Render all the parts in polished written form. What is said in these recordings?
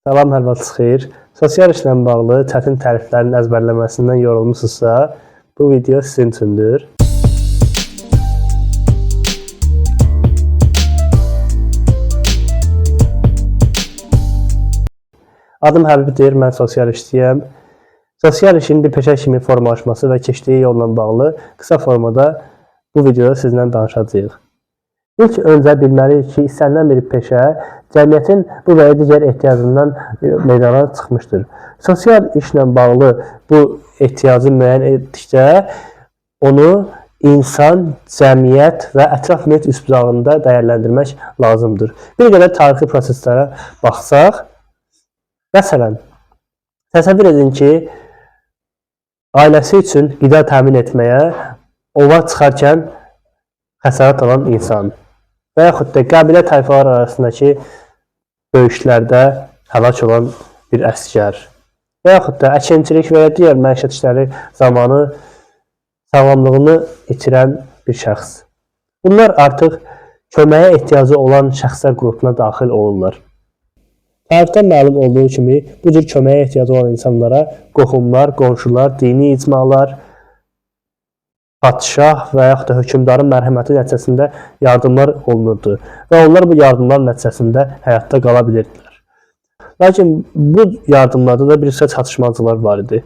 Salam, hər vaxt xeyir. Sosial işlə bağlı çətin təriflərin əzbərləməsindən yorulmusunuzsa, bu video sizin üçündür. Adım Həbibdir, mən sosial işçiyəm. Sosial işin bir peşə kimi formalaşması və keçdiyi yolla bağlı qısa formada bu videoda sizinlə danışacağıq. İlk öncə bilməliyik ki, istənilən bir peşə cəmiyyətin bu və ya digər ehtiyacından meydana çıxmışdır. Sosial işlə bağlı bu ehtiyacı müəyyən etdikdə onu insan, cəmiyyət və ətraf mühit üsluğunda dəyərləndirmək lazımdır. Bir qədər tarixi proseslərə baxsaq, məsələn, təsəvvür edin ki, ailəsi üçün qida təmin etməyə ova çıxarkən xəsarət alan insan və yaxud da qəbilə tayfalar arasındakı döyüşlərdə həlak olan bir əsgər və yaxud da əkinçilik və ya digər məişət işləri zamanı sağlamlığını itirən bir şəxs. Bunlar artıq köməyə ehtiyacı olan şəxslər qrupuna daxil olurlar. Tarixdən məlum olduğu kimi, bu cür köməyə ehtiyacı olan insanlara qohumlar, qonşular, dini icmalar, padişah və yaxud da hökmdarın mərhəməti nəticəsində yardımlar olunurdu və onlar bu yardımlar nəticəsində həyatda qala bilirdilər. Lakin bu yardımlarda da bir sıra çatışmazlıqlar var idi.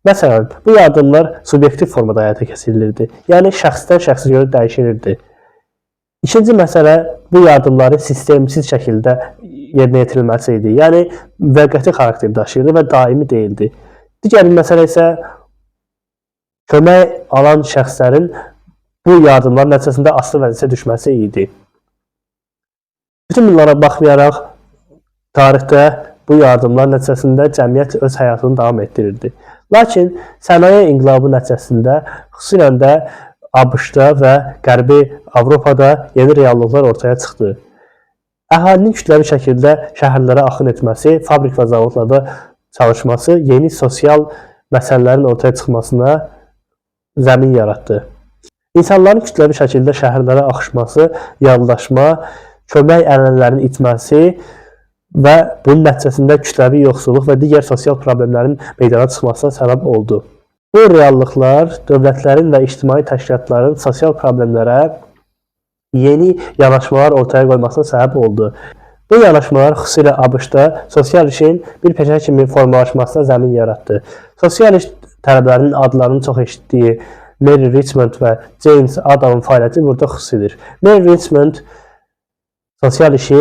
Məsələn, bu yardımlar subyektiv formada həyata keçirilirdi, yəni şəxsdən şəxsə görə dəyişilirdi. İkinci məsələ, bu yardımların sistemsiz şəkildə yerinə yetirilməsi idi, yəni müvəqqəti xarakter daşıyırdı və daimi deyildi. Digər bir məsələ isə kömək alan şəxslərin bu yardımlar nəticəsində asılı vəzifəyə düşməsi idi. Bütün bunlara baxmayaraq, tarixdə bu yardımlar nəticəsində cəmiyyət öz həyatını davam etdirirdi. Lakin sənaye inqilabı nəticəsində, xüsusilə də ABŞ-da və Qərbi Avropada yeni reallıqlar ortaya çıxdı. Əhalinin kütləvi şəkildə şəhərlərə axın etməsi, fabrik və zavodlarda çalışması yeni sosial məsələlərin ortaya çıxmasına zəmin yaratdı. İnsanların kütləvi şəkildə şəhərlərə axışması, yaldaşma, kömək ənənələrinin itməsi və bunun nəticəsində kütləvi yoxsulluq və digər sosial problemlərin meydana çıxmasına səbəb oldu. Bu reallıqlar dövlətlərin və ictimai təşkilatların sosial problemlərə yeni yanaşmalar ortaya qoymasına səbəb oldu. Bu yanaşmalar xüsusilə ABŞ-da sosial işin bir peşə kimi formalaşmasına zəmin yaratdı. Sosial iş tələbələrinin adlarını çox eşitdiyi Mary Richmond və James Adamın fəaliyyəti burada xüsusidir. Mary Richmond sosial işi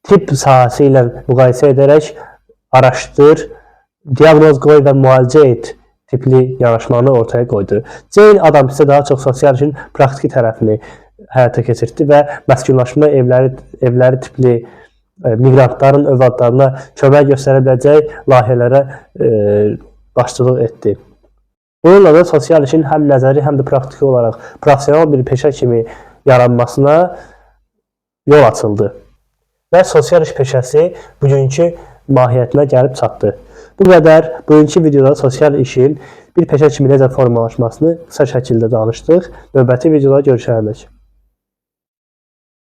tibb sahəsi ilə müqayisə edərək araşdır, diaqnoz qoy və müalicə et tipli yanaşmanı ortaya qoydu. Jane Adam isə daha çox sosial işin praktiki tərəfini həyata keçirdi və məskunlaşma evləri tipli miqrantların övladlarına kömək göstərə biləcək layihələrə başçılıq etdi. Bununla da sosial işin həm nəzəri, həm də praktiki olaraq professional bir peşə kimi yaranmasına yol açıldı. Və sosial iş peşəsi bugünkü mahiyyətinə gəlib çatdı. Bu qədər bugünkü videoda sosial işin bir peşə kimi necə formalaşmasını qısa şəkildə danışdıq. Növbəti videoda görüşənədək.